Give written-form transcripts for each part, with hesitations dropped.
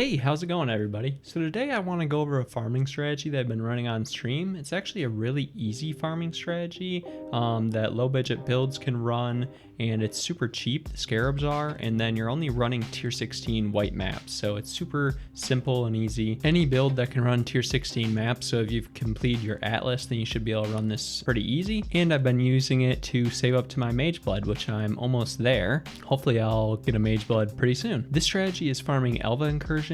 Hey, how's it going everybody? So today I want to go over a farming strategy that I've been running on stream. It's actually a really easy farming strategy that low budget builds can run, and it's super cheap, the Scarabs are, and then you're only running tier 16 white maps. So it's super simple and easy. Any build that can run tier 16 maps, so if you've completed your Atlas, then you should be able to run this pretty easy. And I've been using it to save up to my Mage Blood, which I'm almost there. Hopefully I'll get a Mage Blood pretty soon. This strategy is farming Alva incursions,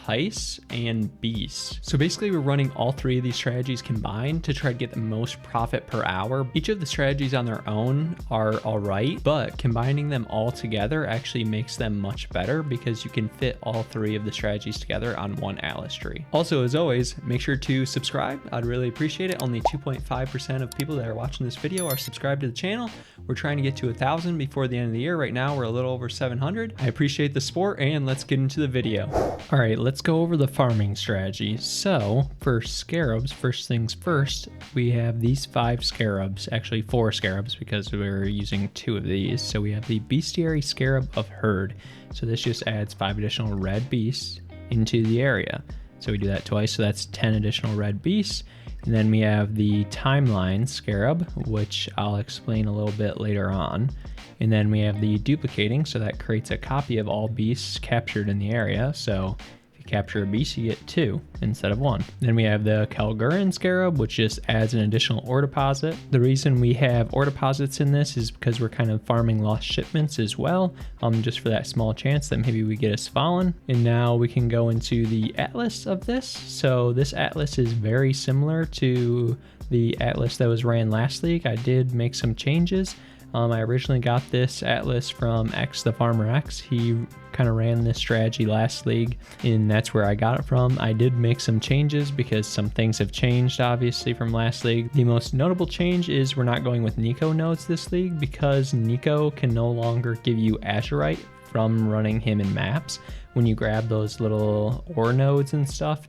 heists, and beasts. So basically we're running all three of these strategies combined to try to get the most profit per hour. Each of the strategies on their own are alright, but combining them all together actually makes them much better because you can fit all three of the strategies together on one Atlas tree. Also, as always, make sure to subscribe. I'd really appreciate it. Only 2.5% of people that are watching this video are subscribed to the channel. We're trying to get to 1,000 before the end of the year. Right now we're a little over 700. I appreciate the support, and let's get into the video. All right, let's go over the farming strategy. So for Scarabs, first things first, we have these 5 Scarabs, actually 4 Scarabs because we're using 2 of these. So we have the Bestiary Scarab of Herd. So this just adds 5 additional red beasts into the area. So we do that twice, so that's 10 additional red beasts. And then we have the Timeline Scarab, which I'll explain a little bit later on. And then we have the Duplicating, so that creates a copy of all beasts captured in the area. So if you capture a beast, you get 2 instead of 1. Then we have the Kalguuran Scarab, which just adds an additional ore deposit. The reason we have ore deposits in this is because we're kind of farming lost shipments as well, just for that small chance that maybe we get a Svalin. And now we can go into the Atlas of this. So this Atlas is very similar to the Atlas that was ran last league. I did make some changes. I originally got this Atlas from X, the Farmer X. He kind of ran this strategy last league, and that's where I got it from. I did make some changes because some things have changed, obviously, from last league. The most notable change is we're not going with Nico nodes this league because Nico can no longer give you Azurite from running him in maps. When you grab those little ore nodes and stuff,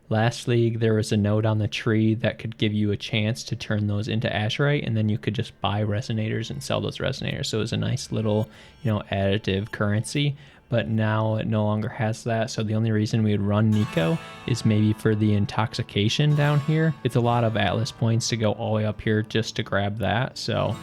last league, there was a node on the tree that could give you a chance to turn those into Azurite, and then you could just buy resonators and sell those resonators. So it was a nice little, additive currency. But now it no longer has that. So the only reason we would run Nico is maybe for the intoxication down here. It's a lot of Atlas points to go all the way up here just to grab that. So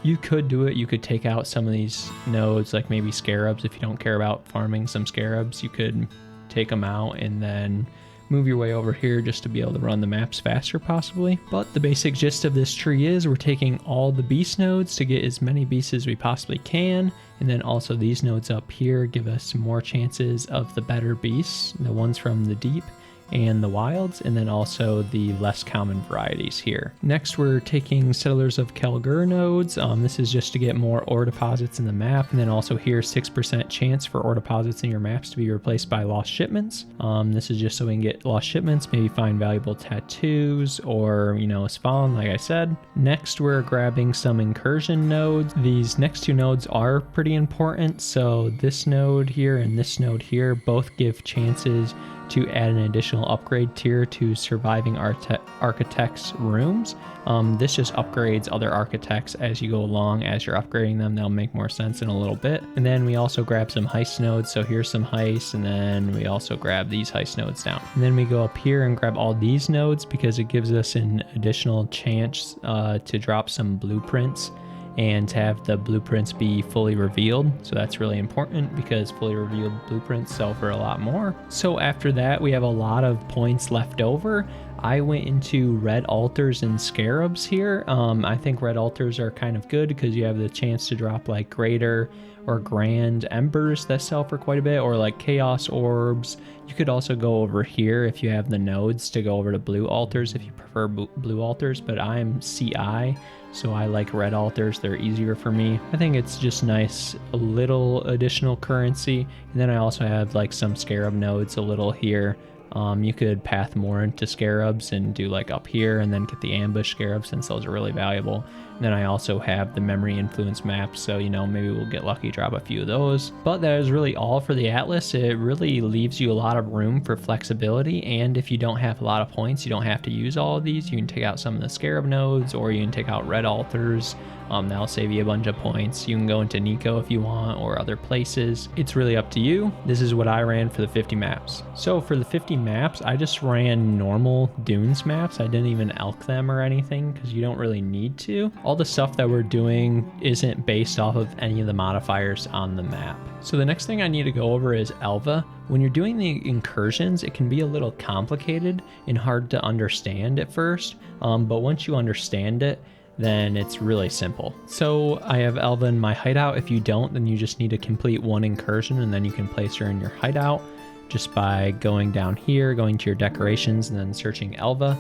you could do it. You could take out some of these nodes, like maybe Scarabs. If you don't care about farming some Scarabs, you could take them out and then move your way over here just to be able to run the maps faster possibly. But the basic gist of this tree is we're taking all the beast nodes to get as many beasts as we possibly can, and then also these nodes up here give us more chances of the better beasts, the ones from the deep and the wilds, and then also the less common varieties here. Next, we're taking Settlers of Kalguuran nodes. This is just to get more ore deposits in the map, and then also here 6% chance for ore deposits in your maps to be replaced by lost shipments. This is just so we can get lost shipments, maybe find valuable tattoos or, a Svalin, like I said. Next, we're grabbing some incursion nodes. These next 2 nodes are pretty important. So this node here and this node here both give chances to add an additional upgrade tier to surviving architects' rooms. This just upgrades other architects as you go along. As you're upgrading them, they'll make more sense in a little bit. And then we also grab some heist nodes. So here's some heists, and then we also grab these heist nodes down. And then we go up here and grab all these nodes because it gives us an additional chance to drop some blueprints and to have the blueprints be fully revealed. So that's really important because fully revealed blueprints sell for a lot more. So after that, we have a lot of points left over. I went into red altars and Scarabs here. I think red altars are kind of good because you have the chance to drop like greater or grand embers that sell for quite a bit, or like chaos orbs. You could also go over here if you have the nodes to go over to blue altars if you prefer blue altars, but I'm CI, so I like red altars. They're easier for me. I think it's just nice, a little additional currency. And then I also have like some Scarab nodes a little here. You could path more into Scarabs and do like up here and then get the ambush Scarabs since those are really valuable. And then I also have the memory influence maps, so maybe we'll get lucky, drop a few of those. But that is really all for the Atlas. It really leaves you a lot of room for flexibility, and if you don't have a lot of points, you don't have to use all of these. You can take out some of the Scarab nodes, or you can take out red altars. That'll save you a bunch of points. You can go into Nico if you want, or other places. It's really up to you. This is what I ran for the 50 maps. So for the 50 maps, I just ran normal dunes maps. I didn't even elk them or anything because you don't really need to. All the stuff that we're doing isn't based off of any of the modifiers on the map. So the next thing I need to go over is Alva. When you're doing the incursions, it can be a little complicated and hard to understand at first, but once you understand it, then it's really simple. So I have Alva in my hideout. If you don't, then you just need to complete one incursion and then you can place her in your hideout just by going down here, going to your decorations and then searching Alva,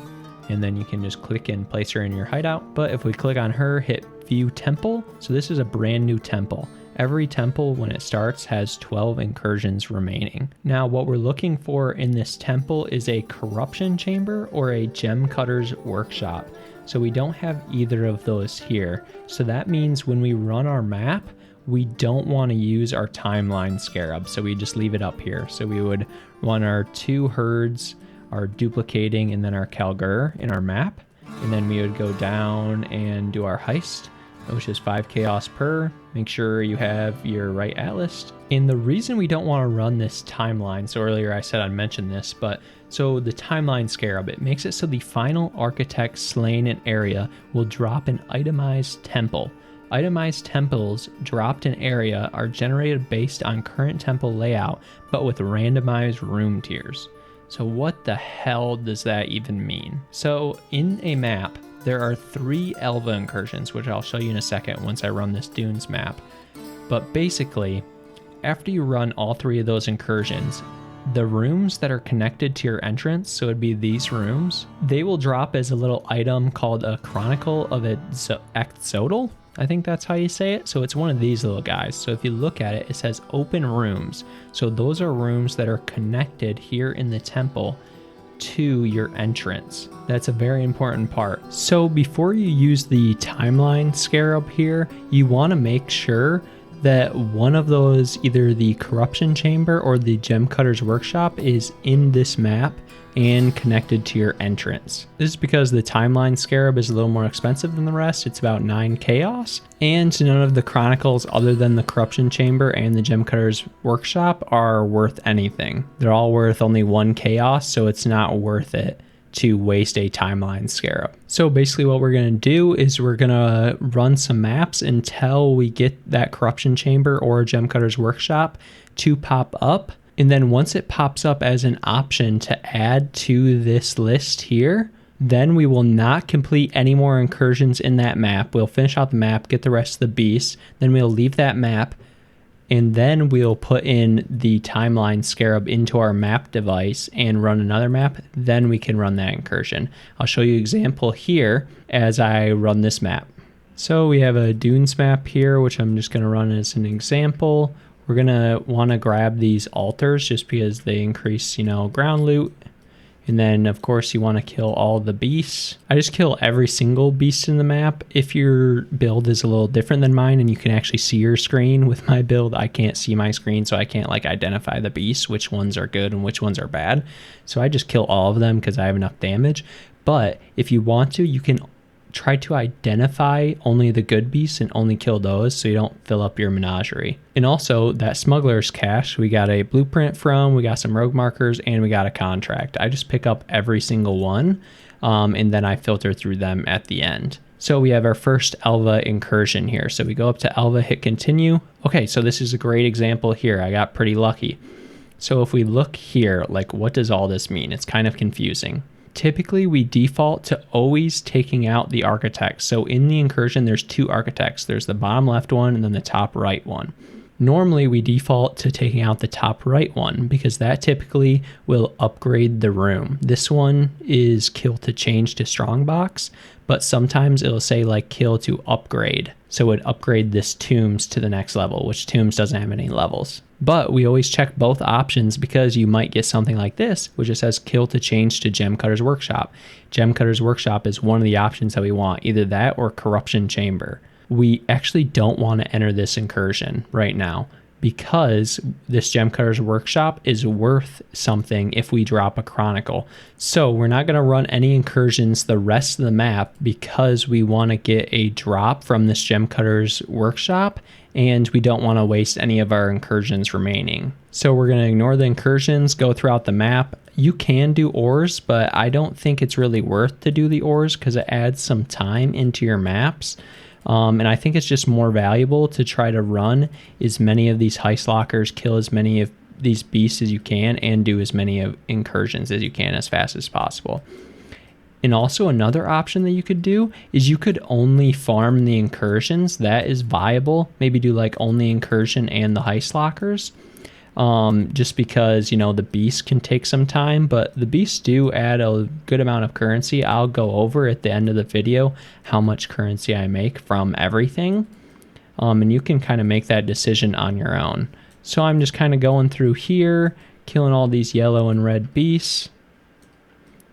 and then you can just click and place her in your hideout. But if we click on her, hit view temple. So this is a brand new temple. Every temple when it starts has 12 incursions remaining. Now what we're looking for in this temple is a corruption chamber or a gem cutter's workshop. So we don't have either of those here. So that means when we run our map, we don't want to use our timeline scarab. So we just leave it up here. So we would run our 2 herds, our duplicating, and then our Kalguuran in our map. And then we would go down and do our heist, which is 5 chaos per. Make sure you have your right atlas. And the reason we don't want to run this timeline, so earlier I said I'd mention this, but so the timeline scarab, it makes it so the final architect slain in area will drop an itemized temple. Itemized temples dropped in area are generated based on current temple layout, but with randomized room tiers. So what the hell does that even mean? So in a map, there are 3 Alva incursions, which I'll show you in a second once I run this dunes map. But basically, after you run all 3 of those incursions, the rooms that are connected to your entrance, so it'd be these rooms, they will drop as a little item called a Chronicle of Exile. I think that's how you say it. So it's one of these little guys. So if you look at it, it says open rooms. So those are rooms that are connected here in the temple to your entrance. That's a very important part. So before you use the timeline scarab here, you want to make sure that one of those, either the corruption chamber or the gem cutter's workshop, is in this map and connected to your entrance. This is because the timeline scarab is a little more expensive than the rest. It's about 9 chaos, and none of the chronicles other than the corruption chamber and the gem cutter's workshop are worth anything. They're all worth only 1 chaos, so it's not worth it to waste a timeline scarab. So basically what we're going to do is we're going to run some maps until we get that corruption chamber or gem cutter's workshop to pop up. And then once it pops up as an option to add to this list here, then we will not complete any more incursions in that map. We'll finish out the map, get the rest of the beasts, then we'll leave that map, and then we'll put in the timeline scarab into our map device and run another map. Then we can run that incursion. I'll show you an example here as I run this map. So we have a dunes map here, which I'm just going to run as an example. We're going to want to grab these altars just because they increase, ground loot. And then, of course, you want to kill all the beasts. I just kill every single beast in the map. If your build is a little different than mine and you can actually see your screen, with my build, I can't see my screen, so I can't identify the beasts, which ones are good and which ones are bad. So I just kill all of them because I have enough damage. But if you want to, you can try to identify only the good beasts and only kill those so you don't fill up your menagerie. And also that smuggler's cache, we got a blueprint from, we got some rogue markers, and we got a contract. I just pick up every single one and then I filter through them at the end. So we have our first Alva incursion here. So we go up to Alva, hit continue. Okay, so this is a great example here. I got pretty lucky. So if we look here, what does all this mean? It's kind of confusing. Typically we default to always taking out the architects. So in the incursion, there's 2 architects. There's the bottom left one and then the top right one. Normally we default to taking out the top right one because that typically will upgrade the room. This one is kill to change to strongbox, but sometimes it'll say kill to upgrade. So it would upgrade this tombs to the next level, which tombs doesn't have any levels. But we always check both options because you might get something like this, which just says kill to change to gem cutter's workshop. Gem cutter's workshop is one of the options that we want, either that or corruption chamber. We actually don't want to enter this incursion right now because this Gem Cutter's Workshop is worth something if we drop a Chronicle. So we're not going to run any incursions the rest of the map because we want to get a drop from this Gem Cutter's Workshop, and we don't want to waste any of our incursions remaining. So we're going to ignore the incursions, go throughout the map. You can do ores, but I don't think it's really worth to do the ores because it adds some time into your maps. And I think it's just more valuable to try to run as many of these heist lockers, kill as many of these beasts as you can, and do as many of incursions as you can as fast as possible. And also another option that you could do is you could only farm the incursions. That is viable. Maybe do like only incursion and the heist lockers. Just because, you know, the beasts can take some time, but the beasts do add a good amount of currency. I'll go over at the end of the video how much currency I make from everything. And you can kind of make that decision on your own. So I'm just kind of going through here, killing all these yellow and red beasts,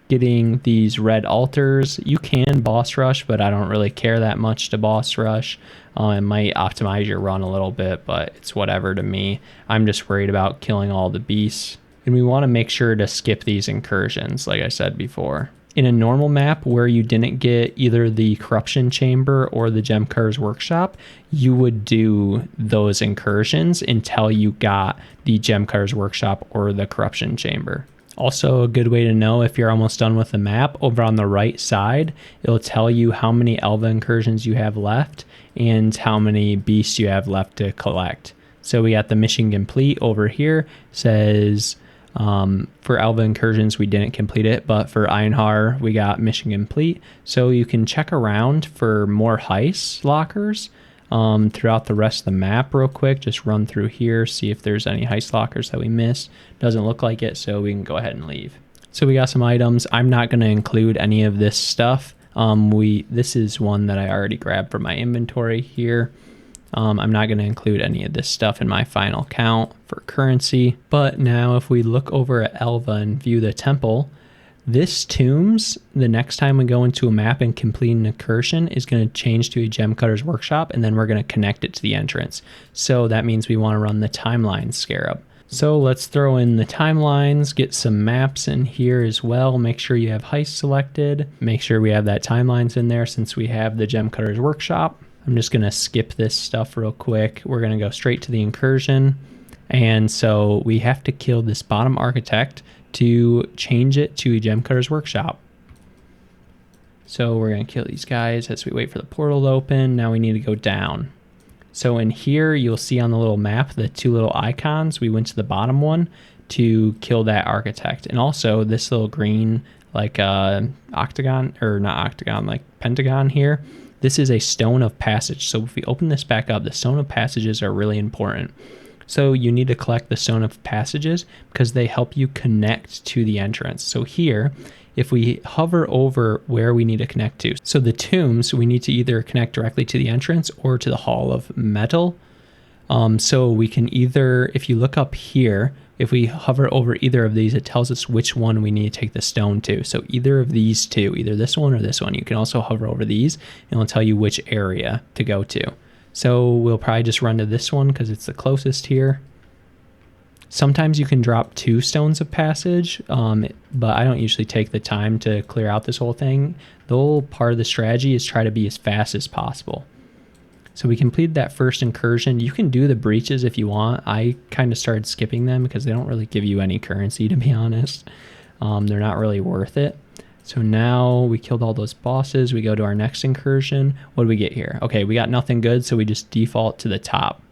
getting these red altars. You can boss rush, but I don't really care that much to boss rush. It might optimize your run a little bit, but it's whatever to me. I'm just worried about killing all the beasts. And we want to make sure to skip these incursions, like I said before. In a normal map where you didn't get either the Corruption Chamber or the Gem Cutter's Workshop, you would do those incursions until you got the Gem Cutter's Workshop or the Corruption Chamber. Also, a good way to know if you're almost done with the map, over on the right side, it'll tell you how many Alva incursions you have left and how many beasts you have left to collect. So we got the mission complete over here. Says for Alva incursions, we didn't complete it, but for Einhar, we got mission complete. So you can check around for more heist lockers throughout the rest of the map real quick. Just run through here, see if there's any heist lockers that we missed. Doesn't look like it, so we can go ahead and leave. So we got some items. I'm not going to include any of this stuff. This is one that I already grabbed from my inventory here. I'm not going to include any of this stuff in my final count for currency. But now if we look over at Alva and view the temple, this tombs, the next time we go into a map and complete an incursion, is going to change to a Gem Cutter's Workshop, and then we're going to connect it to the entrance. So that means we want to run the timeline Scarab. So let's throw in the timelines, get some maps in here as well. Make sure you have heist selected. Make sure we have that timelines in there since we have the Gem Cutter's Workshop. I'm just going to skip this stuff real quick. We're going to go straight to the incursion. And so we have to kill this bottom architect to change it to a Gem Cutter's Workshop. So we're going to kill these guys as we wait for the portal to open. Now we need to go down. So in here, you'll see on the little map, the two little icons. We went to the bottom one to kill that architect. And also this little green, like octagon, or not octagon, like pentagon here. This is a stone of passage. So if we open this back up, the stone of passages are really important. So you need to collect the stone of passages because they help you connect to the entrance. So here, if we hover over where we need to connect to, so the tombs, we need to either connect directly to the entrance or to the Hall of Metal. So we can either, if you look up here, if we hover over either of these, it tells us which one we need to take the stone to. So either of these two, either this one or this one. You can also hover over these and it'll tell you which area to go to. So we'll probably just run to this one because it's the closest here. Sometimes you can drop 2 stones of passage, but I don't usually take the time to clear out this whole thing. The whole part of the strategy is try to be as fast as possible. So we completed that first incursion. You can do the breaches if you want. I kind of started skipping them because they don't really give you any currency, to be honest. They're not really worth it. So now we killed all those bosses. We go to our next incursion. What do we get here? Okay, we got nothing good, so we just default to the top.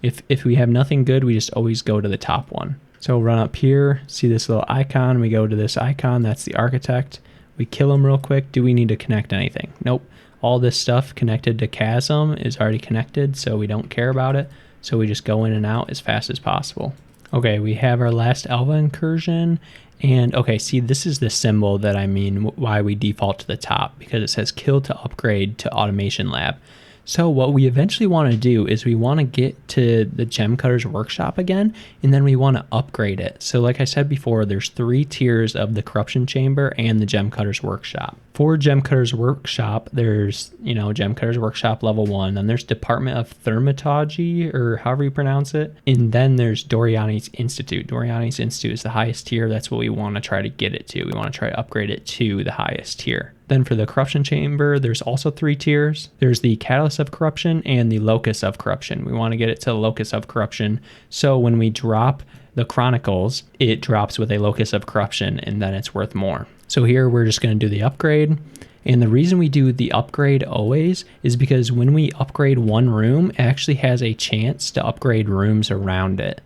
If we have nothing good, we just always go to the top one. So run up here, see this little icon. We go to this icon. That's the architect. We kill him real quick. Do we need to connect anything? Nope. All this stuff connected to Chasm is already connected, so we don't care about it. So we just go in and out as fast as possible. Okay, we have our last Alva incursion. And okay, see, this is the symbol that I mean why we default to the top, because it says kill to upgrade to automation lab. So what we eventually want to do is we want to get to the gem cutter's workshop again, and then we want to upgrade it. So like I said before, there's 3 tiers of the corruption chamber and the gem cutter's workshop. For gem cutter's workshop, there's, gem cutter's workshop level 1, then there's Department of Thermatology, or however you pronounce it, and then there's Doriani's Institute. Doriani's Institute is the highest tier. That's what we want to try to get it to. We want to try to upgrade it to the highest tier. Then for the corruption chamber, there's also 3 tiers. There's the catalyst of corruption and the locus of corruption. We want to get it to the locus of corruption. So when we drop the chronicles, it drops with a locus of corruption, and then it's worth more. So here we're just going to do the upgrade. And the reason we do the upgrade always is because when we upgrade one room, it actually has a chance to upgrade rooms around it.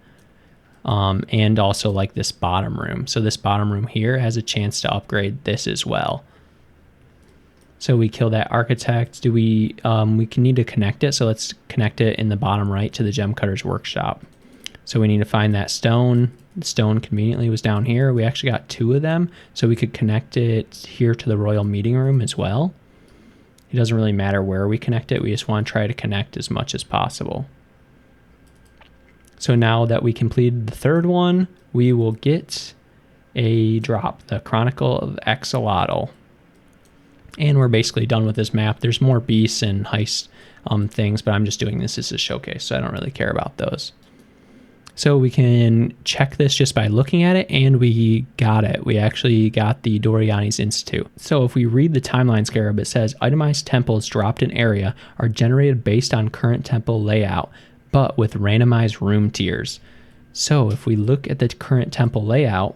And also like this bottom room. So this bottom room here has a chance to upgrade this as well. So we kill that architect. We can need to connect it. So let's connect it in the bottom right to the gem cutter's workshop. So we need to find that stone. The stone conveniently was down here. We actually got 2 of them. So we could connect it here to the royal meeting room as well. It doesn't really matter where we connect it. We just want to try to connect as much as possible. So now that we completed the 3rd one, we will get a drop, the Chronicle of Exile. And we're basically done with this map. There's more beasts and heist things, but I'm just doing this as a showcase, so I don't really care about those. So we can check this just by looking at it, and we got it. We actually got the Doriani's Institute. So if we read the timeline scarab, it says itemized temples dropped in area are generated based on current temple layout, but with randomized room tiers. So if we look at the current temple layout,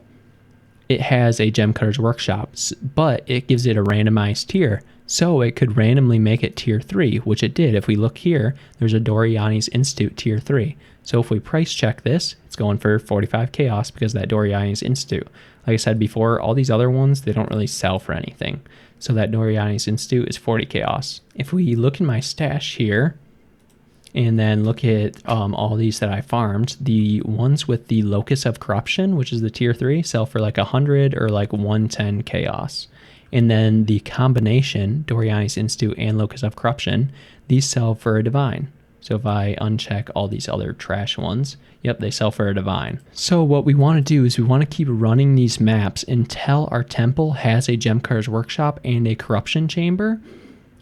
it has a gem cutter's workshop, but it gives it a randomized tier. So it could randomly make it tier 3, which it did. If we look here, there's a Doriani's Institute tier 3. So if we price check this, it's going for 45 chaos because of that Doriani's Institute. Like I said before, all these other ones, they don't really sell for anything. So that Doriani's Institute is 40 chaos. If we look in my stash here, and then look at all these that I farmed, the ones with the locus of corruption, which is the tier 3, sell for like 100 or like 110 chaos. And then the combination, Doriani's Institute and locus of corruption, these sell for a divine. So if I uncheck all these other trash ones, yep, they sell for a divine. So what we want to do is we want to keep running these maps until our temple has a gem cutter's workshop and a corruption chamber.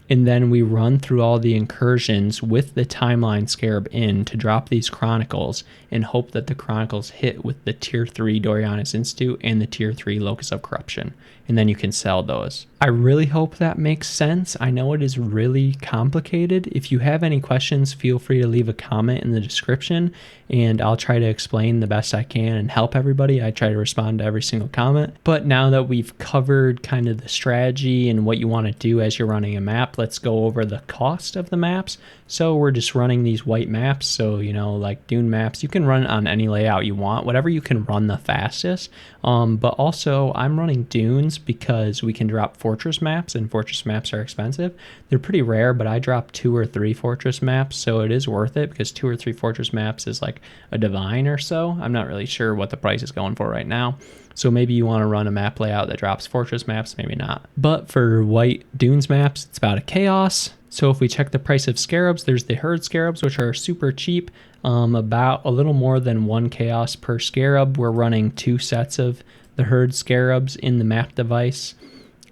And then we run through all the incursions with the timeline scarab in to drop these chronicles and hope that the chronicles hit with the tier 3 Doriani's Institute and the tier 3 locus of corruption. And then you can sell those. I really hope that makes sense. I know it is really complicated. If you have any questions, feel free to leave a comment in the description and I'll try to explain the best I can and help everybody. I try to respond to every single comment. But now that we've covered kind of the strategy and what you want to do as you're running a map, let's go over the cost of the maps. So we're just running these white maps. So, like dune maps, you can run on any layout you want, whatever you can run the fastest. But also I'm running dunes because we can drop fortress maps, and fortress maps are expensive. They're pretty rare, but I dropped 2 or 3 fortress maps, so it is worth it because 2 or 3 fortress maps is like a divine or so. I'm not really sure what the price is going for right now. So maybe you want to run a map layout that drops fortress maps, maybe not. But for white dunes maps, it's about a chaos. So if we check the price of scarabs, there's the herd scarabs, which are super cheap, about a little more than 1 chaos per scarab. We're running 2 sets of the herd scarabs in the map device.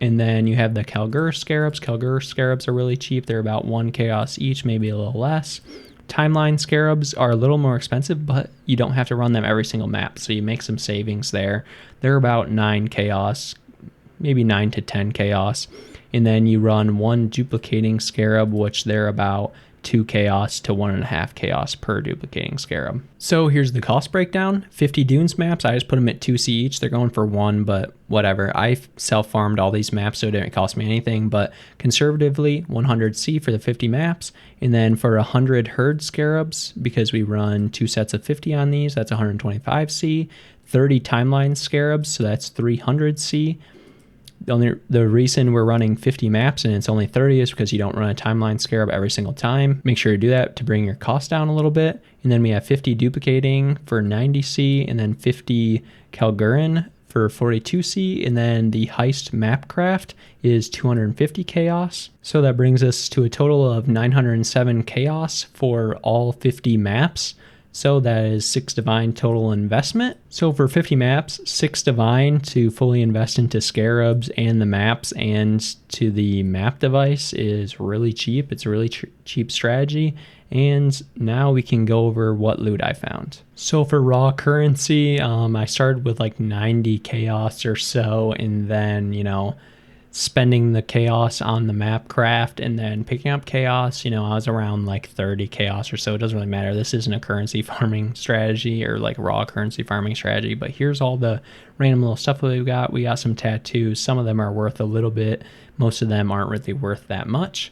And then you have the Kalguuran scarabs. Kalguuran scarabs are really cheap. They're about 1 chaos each, maybe a little less. Timeline scarabs are a little more expensive, but you don't have to run them every single map, so you make some savings there. They're about 9 chaos, maybe 9 to 10 chaos. And then you run 1 duplicating scarab, which they're about 2 chaos to 1.5 chaos per duplicating scarab. So here's the cost breakdown. 50 dunes maps, I just put them at 2C each. They're going for 1, but whatever. I self-farmed all these maps, so it didn't cost me anything, but conservatively 100C for the 50 maps. And then for 100 herd scarabs, because we run 2 sets of 50 on these, that's 125C. 30 timeline scarabs, so that's 300C. The reason we're running 50 maps and it's only 30 is because you don't run a timeline scarab every single time. Make sure to do that to bring your cost down a little bit. And then we have 50 duplicating for 90C, and then 50 Kalguuran for 42C, and then the Heist map craft is 250 chaos. So that brings us to a total of 907 chaos for all 50 maps. So that is 6 divine total investment. So for 50 maps, 6 divine to fully invest into Scarabs and the maps and to the map device is really cheap. It's a really cheap strategy. And now we can go over what loot I found. So for raw currency, I started with like 90 chaos or so, and then, spending the chaos on the map craft and then picking up chaos, I was around like 30 chaos or so. It doesn't really matter. This isn't a currency farming strategy or like raw currency farming strategy, but here's all the random little stuff that we got. We got some tattoos. Some of them are worth a little bit. Most of them aren't really worth that much,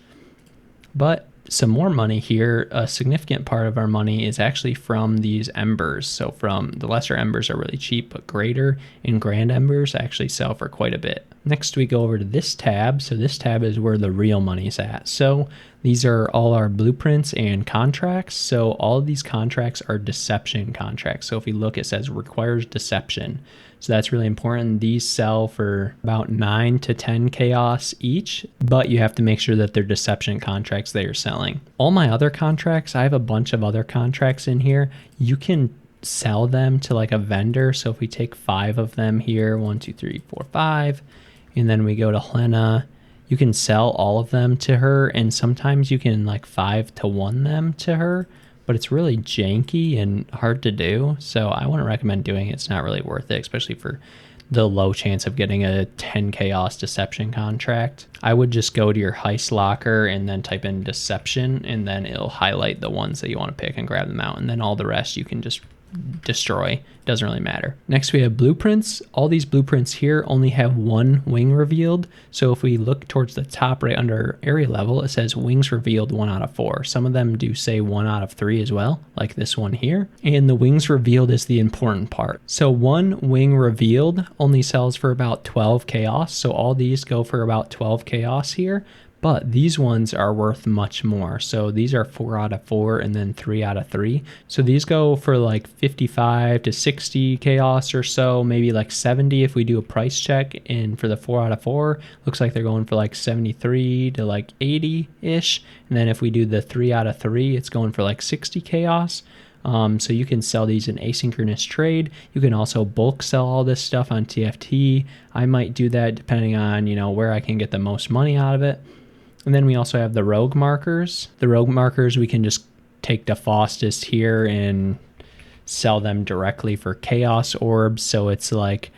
but some more money here. A significant part of our money is actually from these embers. So from the lesser embers are really cheap, but greater and grand embers actually sell for quite a bit. Next we go over to this tab. So this tab is where the real money's at. So these are all our blueprints and contracts. So all of these contracts are deception contracts. So if we look, it says requires deception. So that's really important. These sell for about 9 to 10 chaos each, but you have to make sure that they're deception contracts that you're selling. All my other contracts, I have a bunch of other contracts in here. You can sell them to like a vendor. So if we take 5 of them here, 1, 2, 3, 4, 5, and then we go to Helena, you can sell all of them to her. And sometimes you can like 5 to 1 them to her, but it's really janky and hard to do. So I wouldn't recommend doing it. It's not really worth it, especially for the low chance of getting a 10 chaos deception contract. I would just go to your heist locker and then type in deception, and then it'll highlight the ones that you want to pick and grab them out. And then all the rest you can just destroy. Doesn't really matter. Next we have blueprints. All these blueprints here only have 1 wing revealed. So if we look towards the top right under area level, it says wings revealed 1 out of 4. Some of them do say 1 out of 3 as well, like this one here. And the wings revealed is the important part. So 1 wing revealed only sells for about 12 chaos. So all these go for about 12 chaos here. But these ones are worth much more. So these are 4 out of 4 and then 3 out of 3. So these go for like 55 to 60 chaos or so, maybe like 70 if we do a price check. And for the 4 out of 4, looks like they're going for like 73 to like 80-ish. And then if we do the 3 out of 3, it's going for like 60 chaos. So you can sell these in asynchronous trade. You can also bulk sell all this stuff on TFT. I might do that depending on, where I can get the most money out of it. And then we also have the rogue markers. The rogue markers, we can just take the fastest here and sell them directly for chaos orbs. So it's like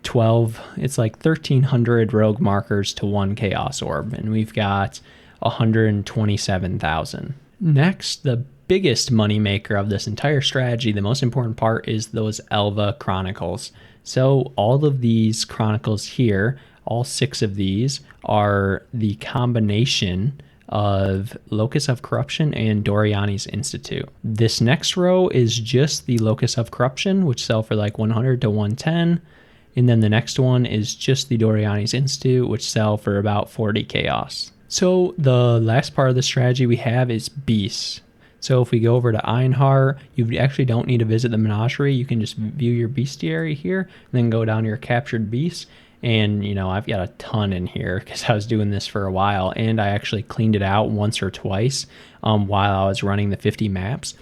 1,300 rogue markers to 1 chaos orb. And we've got 127,000. Next, the biggest money maker of this entire strategy, the most important part, is those Alva chronicles. So all of these chronicles here, all 6 of these, are the combination of Locus of Corruption and Doriani's Institute. This next row is just the Locus of Corruption, which sell for like 100 to 110. And then the next one is just the Doriani's Institute, which sell for about 40 chaos. So the last part of the strategy we have is beasts. So if we go over to Einhar, you actually don't need to visit the menagerie. You can just view your bestiary here and then go down to your captured beasts. And, I've got a ton in here because I was doing this for a while, and I actually cleaned it out once or twice while I was running the 50 maps.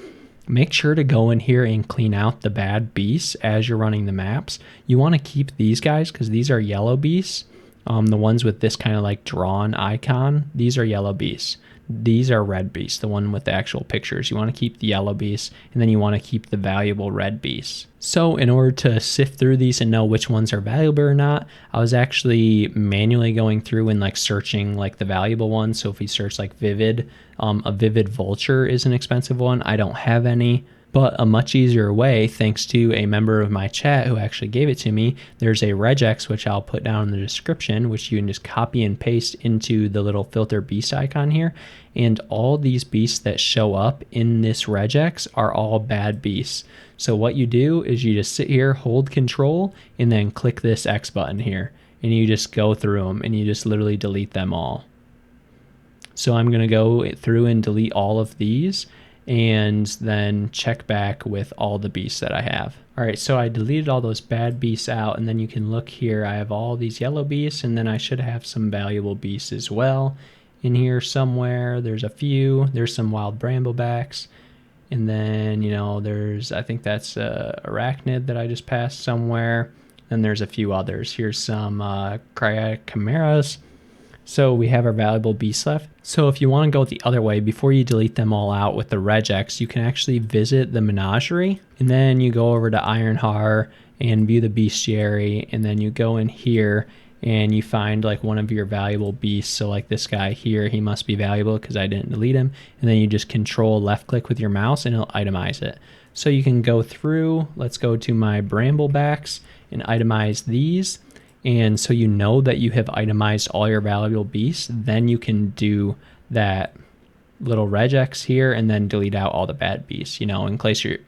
Make sure to go in here and clean out the bad beasts as you're running the maps. You want to keep these guys because these are yellow beasts. The ones with this kind of like drawn icon, these are yellow beasts. These are red beasts, the one with the actual pictures. You want to keep the yellow beasts, and then you want to keep the valuable red beasts. So in order to sift through these and know which ones are valuable or not, I was actually manually going through and like searching like the valuable ones. So if we search like Vivid, a Vivid Vulture is an expensive one. I don't have any. But a much easier way, thanks to a member of my chat who actually gave it to me, there's a regex, which I'll put down in the description, which you can just copy and paste into the little filter beast icon here. And all these beasts that show up in this regex are all bad beasts. So what you do is you just sit here, hold control, and then click this X button here. And you just go through them, and you just literally delete them all. So I'm going to go through and delete all of these, and then check back with all the beasts that I have. All right, so I deleted all those bad beasts out, and then you can look here. I have all these yellow beasts, and then I should have some valuable beasts as well in here somewhere. There's a few. There's some wild bramblebacks, and then, you know, there's, I think that's arachnid that I just passed somewhere. Then there's a few others. Here's some cryatic chimeras. So we have our valuable beasts left. So if you want to go the other way, before you delete them all out with the regex, you can actually visit the menagerie, and then you go over to Ironhar and view the bestiary, and then you go in here and you find like one of your valuable beasts. So like this guy here, he must be valuable because I didn't delete him. And then you just control left click with your mouse and it'll itemize it. So you can go through, let's go to my bramblebacks and itemize these. And so you know that you have itemized all your valuable beasts, then you can do that little regex here and then delete out all the bad beasts, you know, in case you're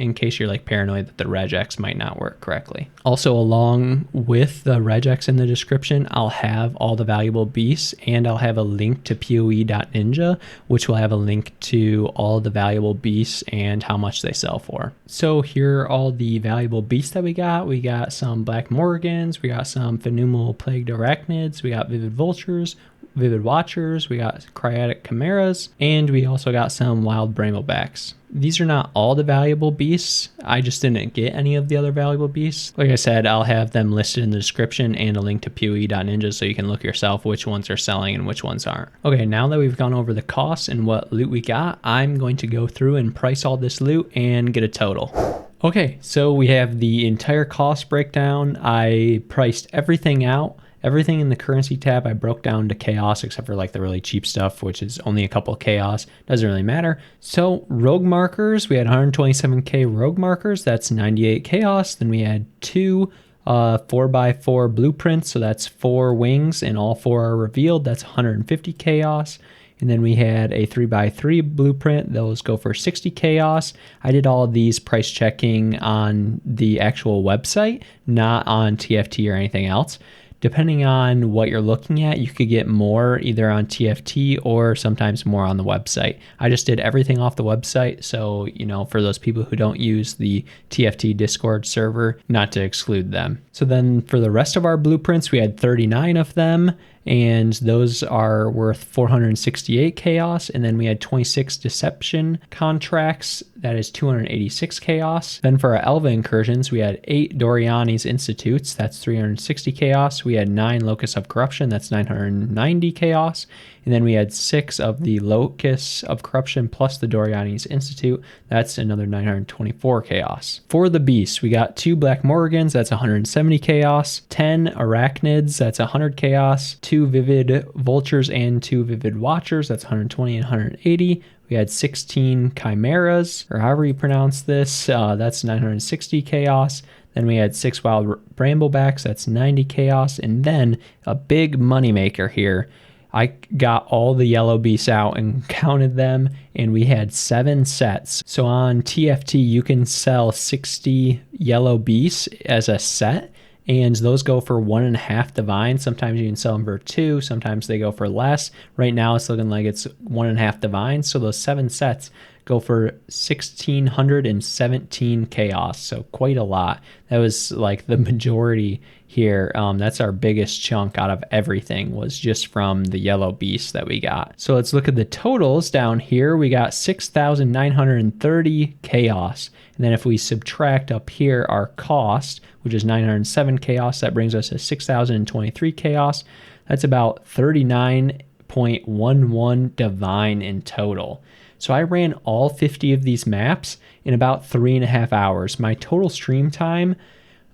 like paranoid that the regex might not work correctly. Also, along with the regex in the description, I'll have all the valuable beasts, and I'll have a link to poe.ninja, which will have a link to all the valuable beasts and how much they sell for. So here are all the valuable beasts that we got. We got some black morgans, we got some phenomenal plagued arachnids, we got vivid vultures, vivid watchers, we got cryatic chimeras, and we also got some wild bramblebacks. These are not all the valuable beasts. I just didn't get any of the other valuable beasts. Like I said, I'll have them listed in the description and a link to poe.ninja so you can look yourself which ones are selling and which ones aren't. Okay, now that we've gone over the costs and what loot we got, I'm going to go through and price all this loot and get a total. Okay, so we have the entire cost breakdown. I priced everything out. Everything in the currency tab I broke down to chaos, except for like the really cheap stuff, which is only a couple of chaos. Doesn't really matter. So rogue markers, we had 127k rogue markers. That's 98 chaos. Then we had two 4x4 blueprints. So that's 4 wings and all 4 are revealed. That's 150 chaos. And then we had a 3x3 blueprint. Those go for 60 chaos. I did all of these price checking on the actual website, not on TFT or anything else. Depending on what you're looking at, you could get more either on TFT or sometimes more on the website. I just did everything off the website. So, you know, for those people who don't use the TFT Discord server, not to exclude them. So then for the rest of our blueprints, we had 39 of them, and those are worth 468 chaos. And then we had 26 deception contracts. That is 286 chaos. Then for our Alva incursions, we had 8 Doriani's Institutes. That's 360 chaos. We had 9 Locus of Corruption. That's 990 chaos. And then we had 6 of the Locus of Corruption plus the Doriani's Institute. That's another 924 chaos. For the beasts, we got 2 Black Morgans. That's 170 chaos. 10 Arachnids. That's 100 chaos. 2 Vivid Vultures and 2 Vivid Watchers. That's 120 and 180. We had 16 Chimeras, or however you pronounce this. That's 960 chaos. Then we had 6 Wild Bramblebacks. That's 90 chaos. And then a big moneymaker here. I got all the yellow beasts out and counted them, and we had 7 sets. So on TFT, you can sell 60 yellow beasts as a set, and those go for 1.5 divine. Sometimes you can sell them for 2, sometimes they go for less. Right now it's looking like it's 1.5 divine. So those 7 sets go for 1,617 chaos. So quite a lot. That was like the majority here. That's our biggest chunk out of everything, was just from the yellow beast that we got. So let's look at the totals down here. We got 6,930 chaos. And then if we subtract up here our cost, which is 907 chaos, that brings us to 6,023 chaos. That's about 39.11 divine in total. So I ran all 50 of these maps in about 3.5 hours. My total stream time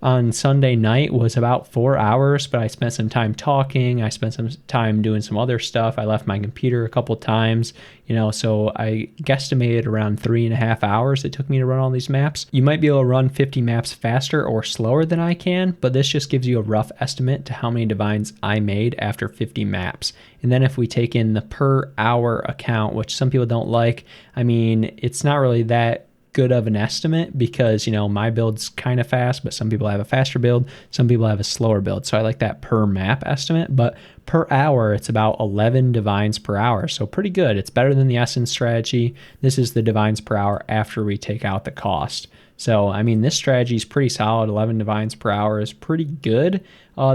on Sunday night was about 4 hours, but I spent some time talking. I spent some time doing some other stuff. I left my computer a couple times, you know, so I guesstimated around 3.5 hours it took me to run all these maps. You might be able to run 50 maps faster or slower than I can, but this just gives you a rough estimate to how many divines I made after 50 maps. And then if we take in the per hour account, which some people don't like, I mean, it's not really that good of an estimate because, you know, my build's kind of fast, but some people have a faster build, some people have a slower build. So I like that per map estimate, but per hour, it's about 11 divines per hour. So pretty good. It's better than the essence strategy. This is the divines per hour after we take out the cost. So, I mean, this strategy is pretty solid. 11 divines per hour is pretty good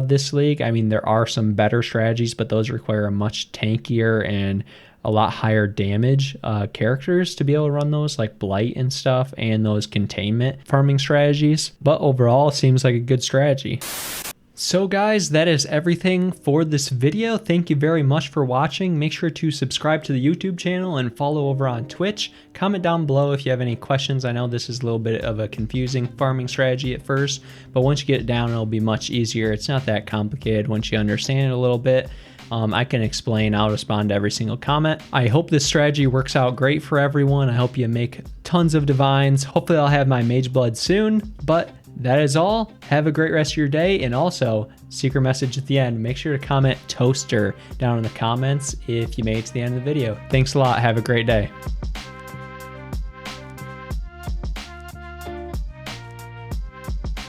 this league. I mean, there are some better strategies, but those require a much tankier and a lot higher damage characters to be able to run those, like Blight and stuff, and those containment farming strategies. But overall, it seems like a good strategy. So guys, that is everything for this video. Thank you very much for watching. Make sure to subscribe to the YouTube channel and follow over on Twitch. Comment down below if you have any questions. I know this is a little bit of a confusing farming strategy at first, but once you get it down, it'll be much easier. It's not that complicated once you understand it a little bit. I can explain. I'll respond to every single comment. I hope this strategy works out great for everyone. I hope you make tons of divines. Hopefully I'll have my mage blood soon, but that is all. Have a great rest of your day. And also, secret message at the end, make sure to comment toaster down in the comments if you made it to the end of the video. Thanks a lot. Have a great day.